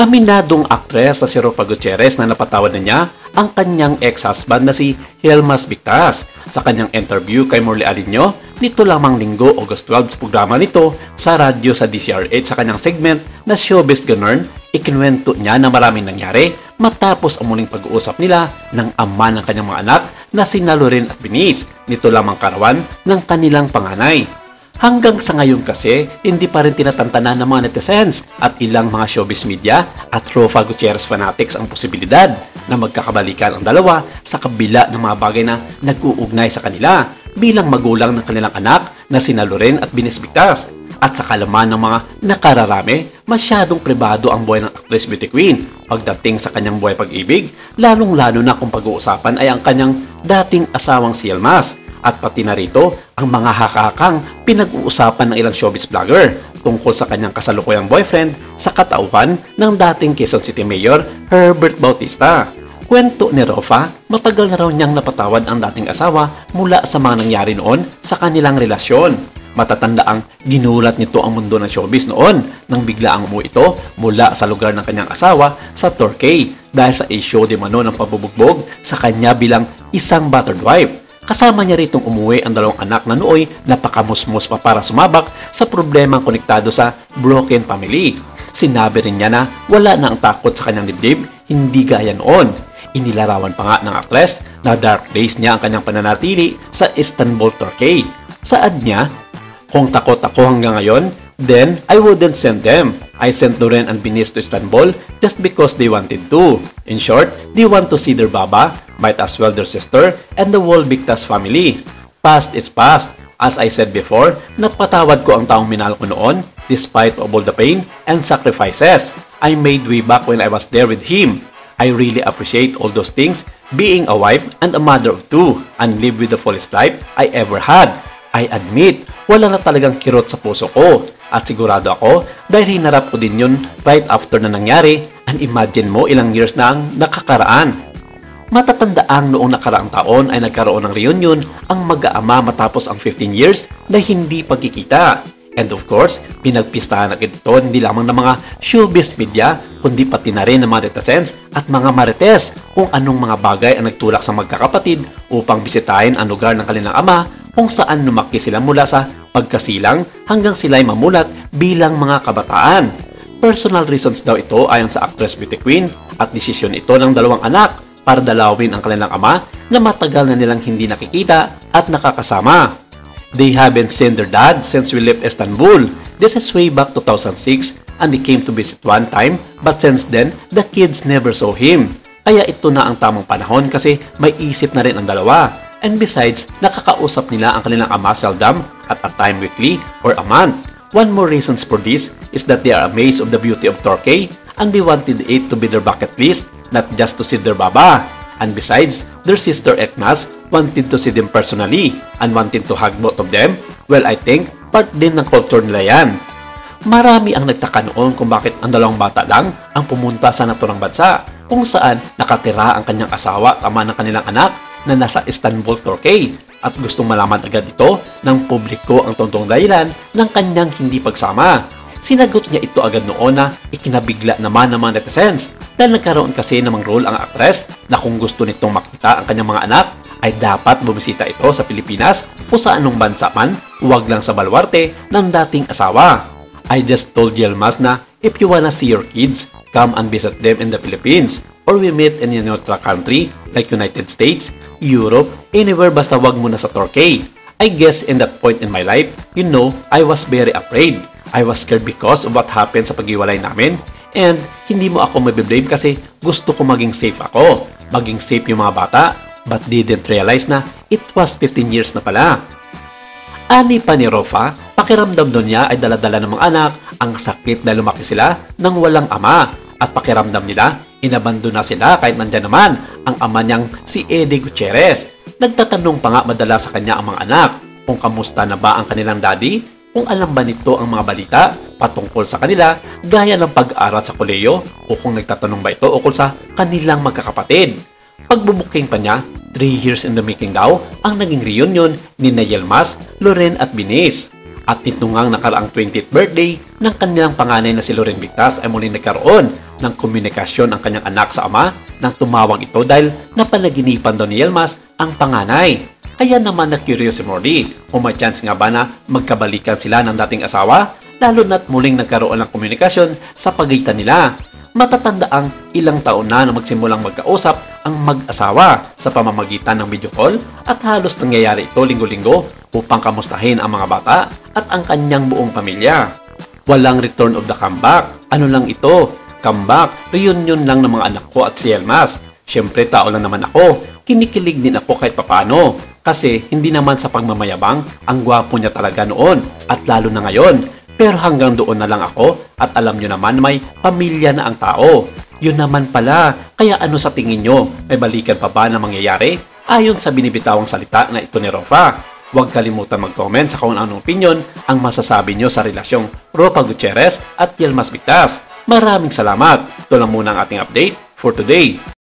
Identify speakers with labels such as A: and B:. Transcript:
A: Aminadong aktres na si Rofa Gutierrez na napatawad na niya ang kanyang ex-husband na si Yelmas Victas. Sa kanyang interview kay Morley Alinio, nito lamang Linggo, August 12 sa programa nito sa radyo sa DCRH sa kanyang segment na Showbiz Ganern, ikinuwento niya na maraming nangyari matapos ang muling pag-uusap nila ng ama ng kanyang mga anak na sina Loren at Binis, nito lamang karawan ng kanilang panganay. Hanggang sa ngayon kasi, hindi pa rin tinatantanan ng mga netizens at ilang mga showbiz media at Rofa Gutierrez fanatics ang posibilidad na magkakabalikan ang dalawa sa kabila ng mga bagay na nag-uugnay sa kanila bilang magulang ng kanilang anak na sina Loren at Binis Victas. At sa kalaman ng mga nakararami, masyadong pribado ang buhay ng actress beauty queen pagdating sa kanyang buhay pag-ibig, lalong-lalo na kung pag-uusapan ay ang kanyang dating asawang si Yelmas. At pati na rito ang mga hakakang pinag-uusapan ng ilang showbiz vlogger tungkol sa kanyang kasalukuyang boyfriend sa katauhan ng dating Quezon City Mayor Herbert Bautista. Kwento ni Rofa, matagal na raw niyang napatawad ang dating asawa mula sa mga nangyari noon sa kanilang relasyon. Matatanda ang ginulat nito ang mundo ng showbiz noon nang bigla ang umuwi ito mula sa lugar ng kanyang asawa sa Torquay dahil sa issue di mano ng pabubugbog sa kanya bilang isang battered wife. Kasama niya ritong umuwi ang dalawang anak na nooy napakamusmus pa para sumabak sa problemang konektado sa broken family. Sinabi rin niya na wala na ang takot sa kanyang dibdib, hindi gaya noon. Inilarawan pa nga ng actress na dark days niya ang kanyang pananatili sa Istanbul, Turkey. Saad niya, kung takot ako hanggang ngayon, then I wouldn't send them. I sent Loren and Binis to Istanbul just because they wanted to. In short, they want to see their baba, might as well their sister, and the whole Victas family. Past is past. As I said before, napatawad ko ang taong minahal ko noon, despite of all the pain and sacrifices I made way back when I was there with him. I really appreciate all those things, being a wife and a mother of two, and live with the fullest life I ever had. I admit, wala na talagang kirot sa puso ko. At sigurado ako, dahil hinarap ko din yun right after na nangyari, and imagine mo ilang years na ang nakakaraan. Matatandaang noong nakaraang taon ay nagkaroon ng reunion ang mag-aama matapos ang 15 years na hindi pagkikita. And of course, pinagpistahan agad ito hindi lamang ng mga showbiz media, kundi pati na rin ng mga netizens at mga marites kung anong mga bagay ang nagtulak sa magkakapatid upang bisitahin ang lugar ng kanilang ama kung saan lumaki sila mula sa pagkasilang hanggang sila'y mamulat bilang mga kabataan. Personal reasons daw ito ayon sa actress beauty queen at desisyon ito ng dalawang anak para dalawin ang kanilang ama na matagal na nilang hindi nakikita at nakakasama. They haven't seen their dad since we left Istanbul. This is way back 2006 and they came to visit one time but since then, the kids never saw him. Kaya ito na ang tamang panahon kasi may isip na rin ang dalawa. And besides, nakakausap nila ang kanilang ama seldom at a time weekly or a month. One more reasons for this is that they are amazed of the beauty of Turkey and they wanted it to be their bucket list, not just to see their baba. And besides, their sister Eknas wanted to see them personally and wanted to hug both of them. Well, I think part din ng culture nila yan. Marami ang nagtaka noon kung bakit ang dalawang bata lang ang pumunta sa naturang bansa kung saan nakatira ang kanyang asawa at ama ng kanilang anak na nasa Istanbul, Turkey at gustong malaman agad ito ng publiko ang totoong dahilan ng kanyang hindi pagsama. Sinagot niya ito agad noon na ikinabigla naman ng mga netizens dahil nagkaroon kasi namang role ang actress na kung gusto nitong makita ang kanyang mga anak ay dapat bumisita ito sa Pilipinas o sa anong bansa man, huwag lang sa baluarte ng dating asawa. I just told Yelmas na if you wanna see your kids, come and visit them in the Philippines or we meet in a neutral country like United States, Europe, anywhere basta wag muna sa Turkey. I guess in that point in my life, you know, I was very afraid. I was scared because of what happened sa paghiwalay namin and hindi mo ako mabiblame kasi gusto ko maging safe ako, maging safe yung mga bata but didn't realize na it was 15 years na pala. Ani pa ni Rofa, pakiramdam doon niya ay daladala ng mga anak ang sakit na lumaki sila nang walang ama at pakiramdam nila inabandon na sila kahit nandyan naman ang ama niyang si Eddie Gutierrez. Nagtatanong pa nga madala sa kanya ang mga anak kung kamusta na ba ang kanilang daddy, kung alam ba nito ang mga balita patungkol sa kanila gaya ng pag-aaral sa koleyo o kung nagtatanong ba ito ukol sa kanilang magkakapatid. Pagbubuking pa niya, 3 years in the making daw ang naging reunion ni Yelmas, Loren at Binis. At ito ngang nakaraang 20th birthday ng kanilang panganay na si Loren Victas ay muling nagkaroon ng komunikasyon ang kanyang anak sa ama nang tumawag ito dahil napanaginipan daw ni Yilmaz ang panganay. Kaya naman na-curious si Mordy kung may chance nga ba na magkabalikan sila ng dating asawa, lalo na't muling nagkaroon ng komunikasyon sa pagitan nila. Matatanda ang ilang taon na magsimulang magkausap ang mag-asawa sa pamamagitan ng video call at halos nangyayari ito linggo-linggo upang kamustahin ang mga bata at ang kanyang buong pamilya. Walang return of the comeback. Ano lang ito? Comeback, reunion lang ng mga anak ko at si Yilmaz. Siyempre tao lang naman ako. Kinikilig din ako kahit papano. Kasi hindi naman sa pagmamayabang, ang gwapo niya talaga noon at lalo na ngayon. Pero hanggang doon na lang ako at alam nyo naman may pamilya na ang tao. Yun naman pala. Kaya ano sa tingin nyo? May balikan pa ba na mangyayari? Ayon sa binibitawang salita na ito ni Rofa. Huwag kalimutan mag-comment sa kung anong opinion ang masasabi nyo sa relasyong Rofa Gutierrez at Yilmaz Victas. Maraming salamat. Ito lang muna ang ating update for today.